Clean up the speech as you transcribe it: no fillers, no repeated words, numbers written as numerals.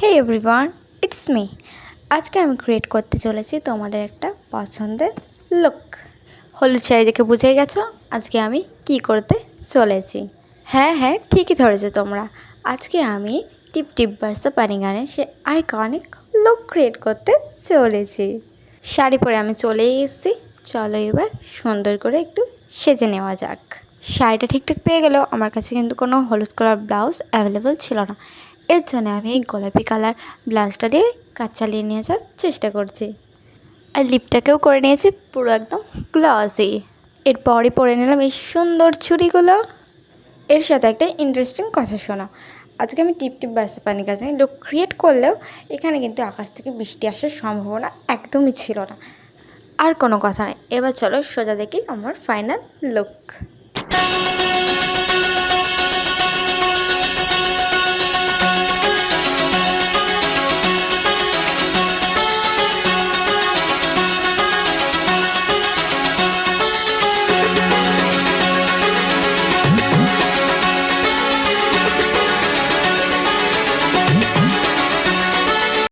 Hey everyone, it's me. আজকে আমি create করতে চলেছি তোমাদের একটা পছন্দের লুক। হলুদ শাড়ি দেখে বুঝে গেছো আজকে আমি কি করতে চলেছি। হ্যাঁ, ঠিকই ধরেছো তোমরা। আজকে আমি টিপ টিপ বার্সা পানি গানে সে আইকনিক লুক ক্রিয়েট করতে চলেছি। শাড়ি পরে আমি চলেই এসেছি। চলো এবার সুন্দর করে একটু সেজে নেওয়া যাক। শাড়িটা ঠিকঠাক পেয়ে গেলেও আমার কাছে কিন্তু কোনো হলুদ কালার ব্লাউজ অ্যাভেলেবেল ছিল না। এর জন্য আমি এই গোলাপি কালার ব্লাউজটা দিয়ে কাজ চালিয়ে নিয়ে যাওয়ার চেষ্টা করছি। আর লিপটাকেও করে নিয়েছি পুরো একদম গ্লসি। এরপরই পরে নিলাম এই সুন্দর চুড়িগুলো। এর সাথে একটা ইন্টারেস্টিং কথা শোনো। আজকে আমি টিপ টিপ বার্সা পানি গাছ লুক ক্রিয়েট করলেও এখানে কিন্তু আকাশ থেকে বৃষ্টি আসার সম্ভাবনা একদমই ছিল না। আর কোনো কথা নেই, এবার চলো সোজা দেখি আমার ফাইনাল লুক।